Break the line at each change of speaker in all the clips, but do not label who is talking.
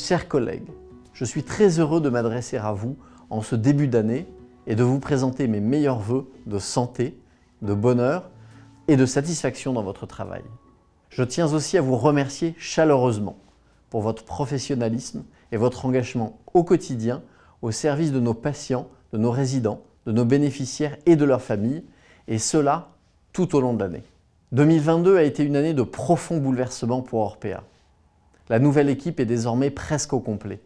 Chers collègues, je suis très heureux de m'adresser à vous en ce début d'année et de vous présenter mes meilleurs vœux de santé, de bonheur et de satisfaction dans votre travail. Je tiens aussi à vous remercier chaleureusement pour votre professionnalisme et votre engagement au quotidien au service de nos patients, de nos résidents, de nos bénéficiaires et de leurs familles, et cela tout au long de l'année. 2022 a été une année de profonds bouleversements pour Orpea. La nouvelle équipe est désormais presque au complet.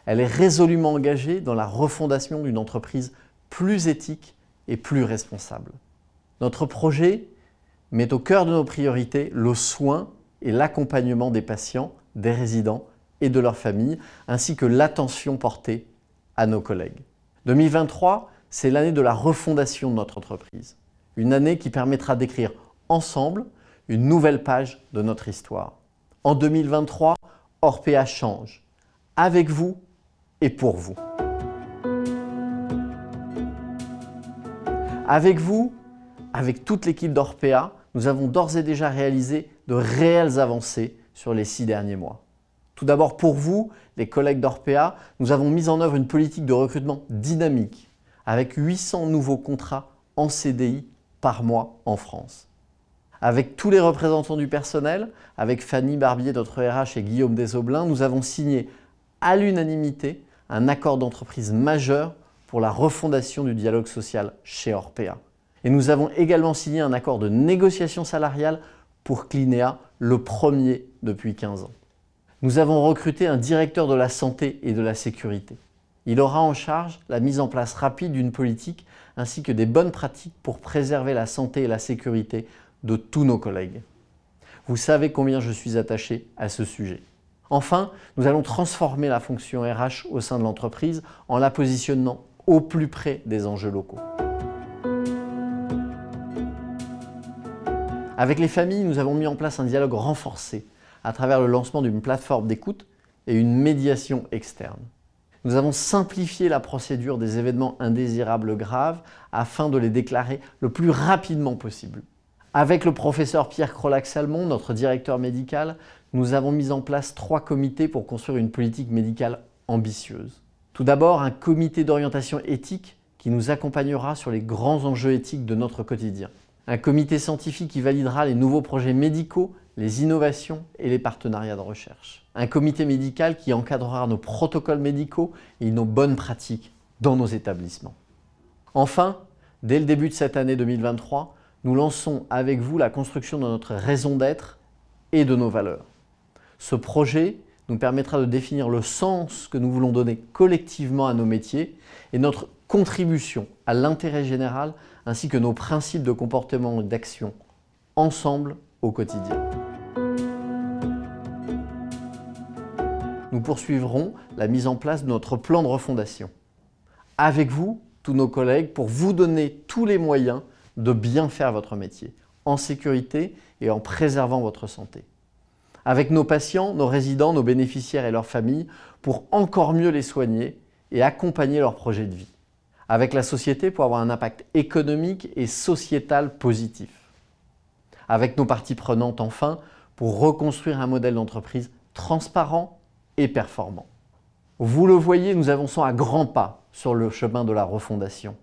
Elle est résolument engagée dans la refondation d'une entreprise plus éthique et plus responsable. Notre projet met au cœur de nos priorités le soin et l'accompagnement des patients, des résidents et de leurs familles, ainsi que l'attention portée à nos collègues. 2023, c'est l'année de la refondation de notre entreprise. Une année qui permettra d'écrire ensemble une nouvelle page de notre histoire. En 2023, Orpea change, avec vous et pour vous. Avec vous, avec toute l'équipe d'Orpea, nous avons d'ores et déjà réalisé de réelles avancées sur les 6 derniers mois. Tout d'abord pour vous, les collègues d'Orpea, nous avons mis en œuvre une politique de recrutement dynamique avec 800 nouveaux contrats en CDI par mois en France. Avec tous les représentants du personnel, avec Fanny Barbier, notre RH, et Guillaume Desoblins, nous avons signé à l'unanimité un accord d'entreprise majeur pour la refondation du dialogue social chez Orpea. Et nous avons également signé un accord de négociation salariale pour Clinéa, le premier depuis 15 ans. Nous avons recruté un directeur de la santé et de la sécurité. Il aura en charge la mise en place rapide d'une politique ainsi que des bonnes pratiques pour préserver la santé et la sécurité de tous nos collègues. Vous savez combien je suis attaché à ce sujet. Enfin, nous allons transformer la fonction RH au sein de l'entreprise en la positionnant au plus près des enjeux locaux. Avec les familles, nous avons mis en place un dialogue renforcé à travers le lancement d'une plateforme d'écoute et une médiation externe. Nous avons simplifié la procédure des événements indésirables graves afin de les déclarer le plus rapidement possible. Avec le professeur Pierre Crolac-Salmon, notre directeur médical, nous avons mis en place 3 comités pour construire une politique médicale ambitieuse. Tout d'abord, un comité d'orientation éthique qui nous accompagnera sur les grands enjeux éthiques de notre quotidien. Un comité scientifique qui validera les nouveaux projets médicaux, les innovations et les partenariats de recherche. Un comité médical qui encadrera nos protocoles médicaux et nos bonnes pratiques dans nos établissements. Enfin, dès le début de cette année 2023, nous lançons avec vous la construction de notre raison d'être et de nos valeurs. Ce projet nous permettra de définir le sens que nous voulons donner collectivement à nos métiers et notre contribution à l'intérêt général ainsi que nos principes de comportement et d'action ensemble au quotidien. Nous poursuivrons la mise en place de notre plan de refondation. Avec vous, tous nos collègues, pour vous donner tous les moyens de bien faire votre métier, en sécurité et en préservant votre santé. Avec nos patients, nos résidents, nos bénéficiaires et leurs familles, pour encore mieux les soigner et accompagner leurs projets de vie. Avec la société pour avoir un impact économique et sociétal positif. Avec nos parties prenantes enfin, pour reconstruire un modèle d'entreprise transparent et performant. Vous le voyez, nous avançons à grands pas sur le chemin de la refondation.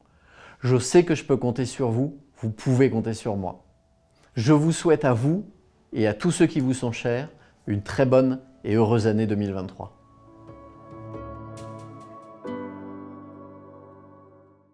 Je sais que je peux compter sur vous, vous pouvez compter sur moi. Je vous souhaite à vous et à tous ceux qui vous sont chers une très bonne et heureuse année 2023.